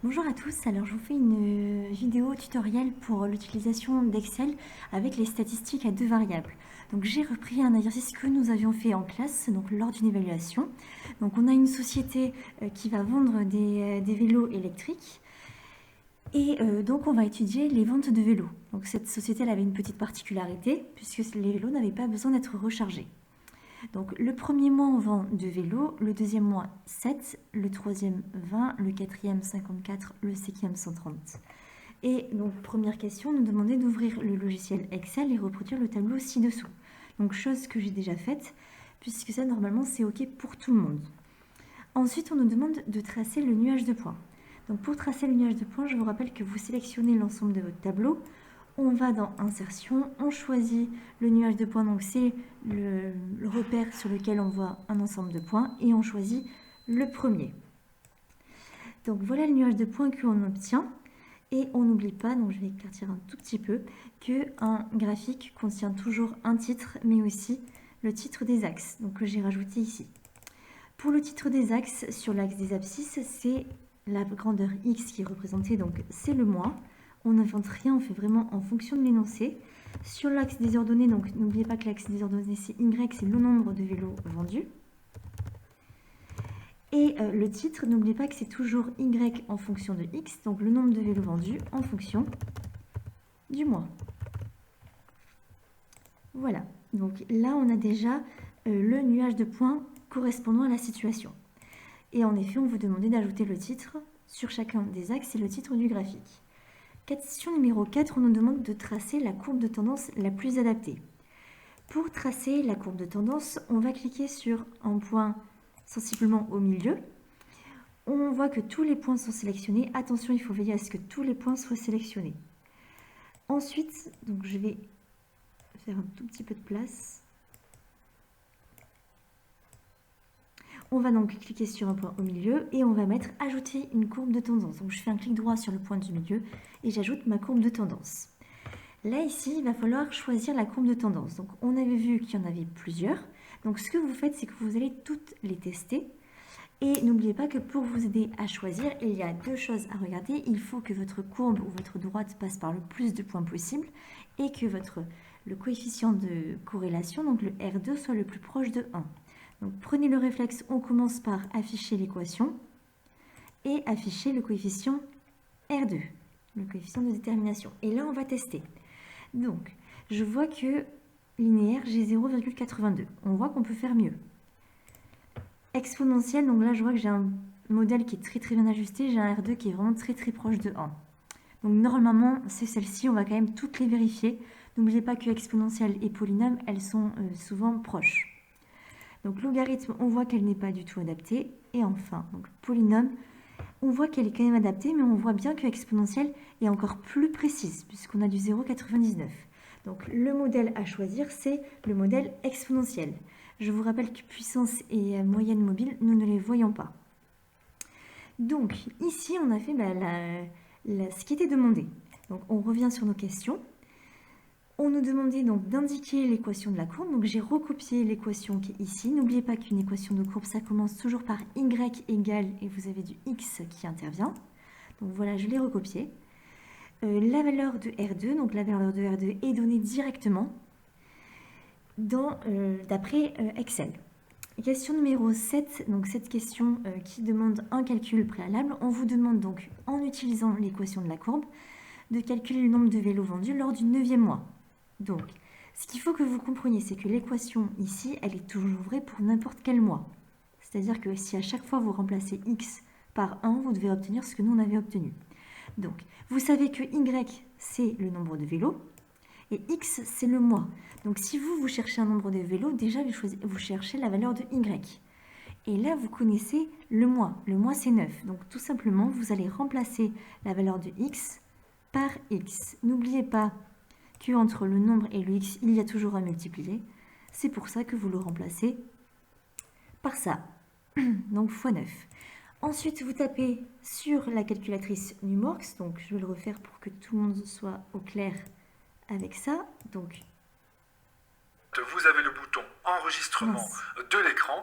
Bonjour à tous, alors je vous fais une vidéo tutoriel pour l'utilisation d'Excel avec les statistiques à deux variables. Donc j'ai repris un exercice que nous avions fait en classe, donc lors d'une évaluation. Donc on a une société qui va vendre des vélos électriques et donc on va étudier les ventes de vélos. Donc cette société elle avait une petite particularité puisque les vélos n'avaient pas besoin d'être rechargés. Donc le premier mois on vend 2 vélos, le deuxième mois 7, le troisième 20, le quatrième 54, le cinquième 130. Et donc première question, nous demandait d'ouvrir le logiciel Excel et reproduire le tableau ci-dessous. Donc chose que j'ai déjà faite, puisque ça normalement c'est OK pour tout le monde. Ensuite on nous demande de tracer le nuage de points. Donc pour tracer le nuage de points, je vous rappelle que vous sélectionnez l'ensemble de votre tableau. On va dans Insertion, on choisit le nuage de points, donc c'est le repère sur lequel on voit un ensemble de points, et on choisit le premier. Donc voilà le nuage de points qu'on obtient, et on n'oublie pas, donc je vais éclaircir un tout petit peu, qu'un graphique contient toujours un titre, mais aussi le titre des axes, donc que j'ai rajouté ici. Pour le titre des axes, sur l'axe des abscisses, c'est la grandeur X qui est représentée, donc c'est le mois. On n'invente rien, on fait vraiment en fonction de l'énoncé. Sur l'axe des ordonnées, donc n'oubliez pas que l'axe des ordonnées c'est Y, c'est le nombre de vélos vendus. Et le titre, n'oubliez pas que c'est toujours Y en fonction de X, donc le nombre de vélos vendus en fonction du mois. Voilà, donc là on a déjà le nuage de points correspondant à la situation. Et en effet, on vous demandait d'ajouter le titre sur chacun des axes et le titre du graphique. Question numéro 4, on nous demande de tracer la courbe de tendance la plus adaptée. Pour tracer la courbe de tendance, on va cliquer sur un point sensiblement au milieu. On voit que tous les points sont sélectionnés. Attention, il faut veiller à ce que tous les points soient sélectionnés. Ensuite, donc je vais faire un tout petit peu de place. On va donc cliquer sur un point au milieu et on va mettre « Ajouter une courbe de tendance ». Donc je fais un clic droit sur le point du milieu et j'ajoute ma courbe de tendance. Là, ici, il va falloir choisir la courbe de tendance. Donc on avait vu qu'il y en avait plusieurs. Donc ce que vous faites, c'est que vous allez toutes les tester. Et n'oubliez pas que pour vous aider à choisir, il y a deux choses à regarder. Il faut que votre courbe ou votre droite passe par le plus de points possible et que le coefficient de corrélation, donc le R2, soit le plus proche de 1. Donc prenez le réflexe, on commence par afficher l'équation et afficher le coefficient R2, le coefficient de détermination. Et là, on va tester. Donc, je vois que linéaire, j'ai 0,82. On voit qu'on peut faire mieux. Exponentielle, donc là, je vois que j'ai un modèle qui est très bien ajusté. J'ai un R2 qui est vraiment très proche de 1. Donc normalement, c'est celle-ci, on va quand même toutes les vérifier. N'oubliez pas que exponentielle et polynôme, elles sont souvent proches. Donc logarithme, on voit qu'elle n'est pas du tout adaptée. Et enfin, donc polynôme, on voit qu'elle est quand même adaptée, mais on voit bien que exponentielle est encore plus précise, puisqu'on a du 0,99. Donc le modèle à choisir, c'est le modèle exponentiel. Je vous rappelle que puissance et moyenne mobile, nous ne les voyons pas. Donc ici, on a fait ce qui était demandé. Donc on revient sur nos questions. On nous demandait donc d'indiquer l'équation de la courbe. Donc j'ai recopié l'équation qui est ici. N'oubliez pas qu'une équation de courbe, ça commence toujours par y égale et vous avez du x qui intervient. Donc voilà, je l'ai recopié. La valeur de R2, donc la valeur de R2 est donnée directement d'après Excel. Question numéro 7, donc cette question qui demande un calcul préalable. On vous demande donc, en utilisant l'équation de la courbe, de calculer le nombre de vélos vendus lors du 9e mois. Donc, ce qu'il faut que vous compreniez, c'est que l'équation ici, elle est toujours vraie pour n'importe quel mois. C'est-à-dire que si à chaque fois vous remplacez x par 1, vous devez obtenir ce que nous on avait obtenu. Donc, vous savez que y, c'est le nombre de vélos, et x, c'est le mois. Donc, si vous cherchez un nombre de vélos, déjà, vous cherchez la valeur de y. Et là, vous connaissez le mois. Le mois, c'est 9. Donc, tout simplement, vous allez remplacer la valeur de x par x. N'oubliez pas qu'entre le nombre et le x, il y a toujours à multiplier. C'est pour ça que vous le remplacez par ça. Donc, x 9. Ensuite, vous tapez sur la calculatrice Numworks. Donc, je vais le refaire pour que tout le monde soit au clair avec ça. Donc, vous avez le bouton enregistrement de l'écran.